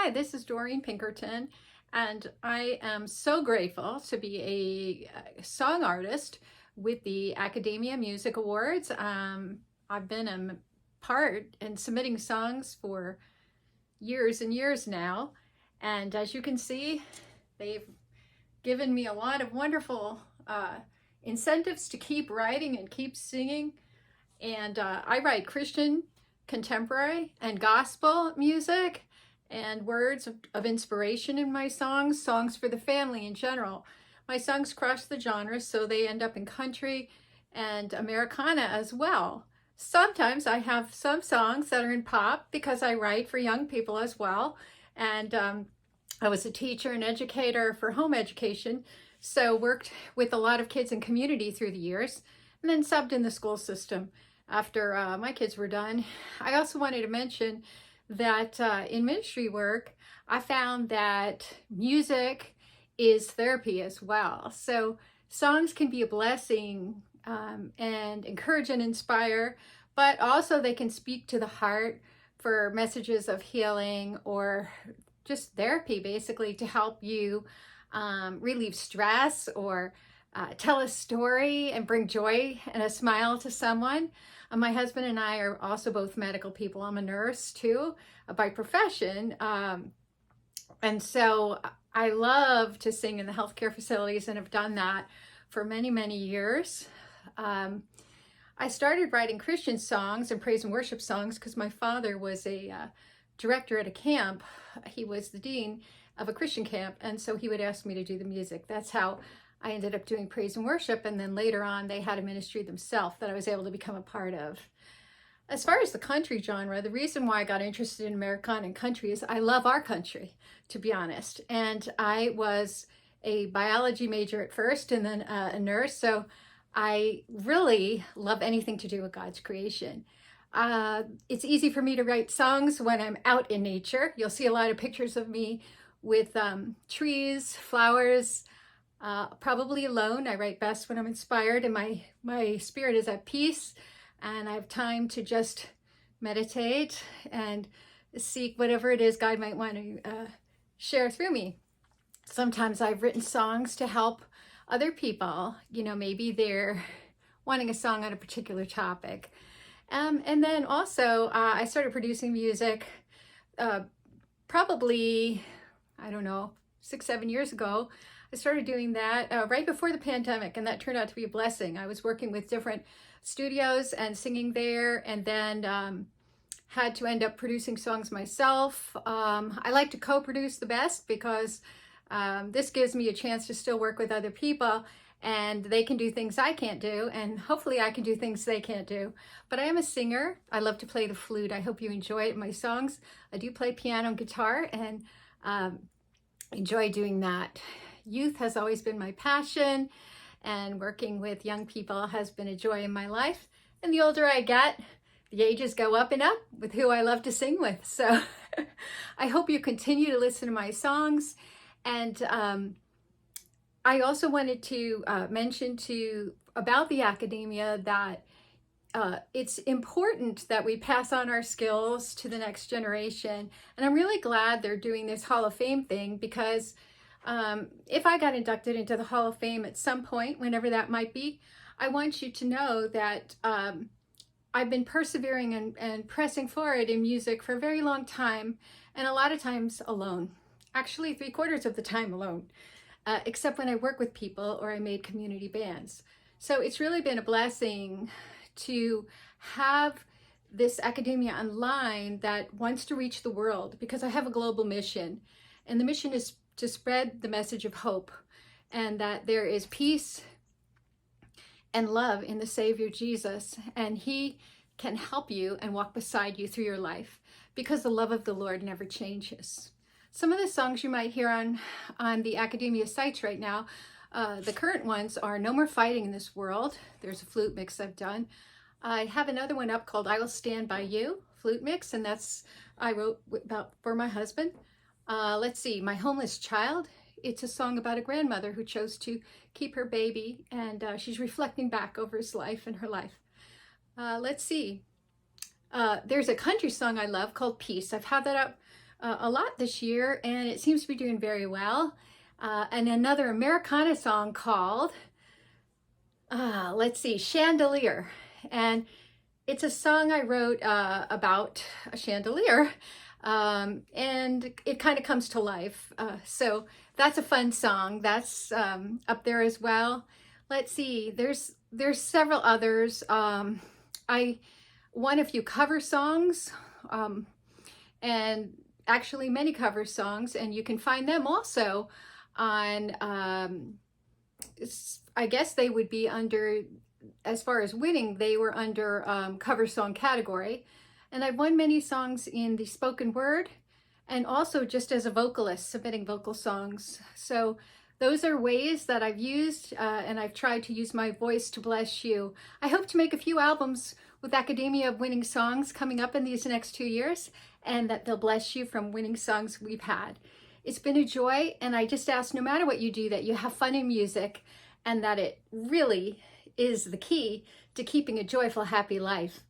Hi, this is Doreen Pinkerton, and I am so grateful to be a song artist with the Akademia Music Awards. I've been a part in submitting songs for years and years now, and as you can see, they've given me a lot of wonderful incentives to keep writing and keep singing. And I write Christian, contemporary, and gospel music and words of inspiration in my songs, songs for the family in general. My songs cross the genres, so they end up in country and Americana as well. Sometimes I have some songs that are in pop because I write for young people as well. And I was a teacher and educator for home education, so worked with a lot of kids in community through the years, and then subbed in the school system after my kids were done. I also wanted to mention that in ministry work, I found that music is therapy as well. So songs can be a blessing and encourage and inspire, but also they can speak to the heart for messages of healing or just therapy, basically, to help you relieve stress or tell a story and bring joy and a smile to someone. My husband and I are also both medical people. I'm a nurse too, by profession. And so I love to sing in the healthcare facilities and have done that for many, many years. I started writing Christian songs and praise and worship songs because my father was a director at a camp. He was the dean of a Christian camp, and so he would ask me to do the music. That's how I ended up doing praise and worship, and then later on they had a ministry themselves that I was able to become a part of. As far as the country genre, the reason why I got interested in Americana and country is I love our country, to be honest. And I was a biology major at first and then a nurse, so I really love anything to do with God's creation. It's easy for me to write songs when I'm out in nature. You'll see a lot of pictures of me with trees, flowers, probably alone. I write best when I'm inspired and my spirit is at peace and I have time to just meditate and seek whatever it is God might want to share through me. Sometimes I've written songs to help other people. You know, maybe they're wanting a song on a particular topic. And then also I started producing music probably, I don't know, 6-7 years ago. I started doing that right before the pandemic, and that turned out to be a blessing. I was working with different studios and singing there, and then had to end up producing songs myself. I like to co-produce the best because this gives me a chance to still work with other people, and they can do things I can't do, and hopefully I can do things they can't do. But I am a singer. I love to play the flute. I hope you enjoy it in my songs. I do play piano and guitar, and enjoy doing that. Youth has always been my passion, and working with young people has been a joy in my life. And the older I get, the ages go up and up with who I love to sing with. So I hope you continue to listen to my songs. And I also wanted to mention about the Akademia that it's important that we pass on our skills to the next generation. And I'm really glad they're doing this Hall of Fame thing because if I got inducted into the Hall of Fame at some point, whenever that might be, I want you to know that I've been persevering and pressing forward in music for a very long time, and a lot of times alone. Actually, 3/4 of the time alone, except when I work with people or I made community bands. So it's really been a blessing to have this Akademia online that wants to reach the world, because I have a global mission, and the mission is to spread the message of hope and that there is peace and love in the Savior Jesus, and He can help you and walk beside you through your life because the love of the Lord never changes. Some of the songs you might hear on the Akademia sites right now, the current ones are No More Fighting in This World. There's a flute mix I've done. I have another one up called I Will Stand By You, flute mix, and that's I wrote about for my husband. Let's see, My Homeless Child. It's a song about a grandmother who chose to keep her baby, and she's reflecting back over his life and her life. Let's see. There's a country song I love called Peace. I've had that up a lot this year, and it seems to be doing very well. And another Americana song called, let's see, Chandelier. And it's a song I wrote about a chandelier, and it kind of comes to life. So that's a fun song. That's up there as well. Let's see, there's several others. I won a few cover songs, and actually many cover songs, and you can find them also on, I guess they would be under, as far as winning, they were under cover song category. And I've won many songs in the spoken word and also just as a vocalist submitting vocal songs. So those are ways that I've used, and I've tried to use my voice to bless you. I hope to make a few albums with Akademia of Winning Songs coming up in these next 2 years, and that they'll bless you from winning songs we've had. It's been a joy, and I just ask, no matter what you do, that you have fun in music, and that it really is the key to keeping a joyful, happy life.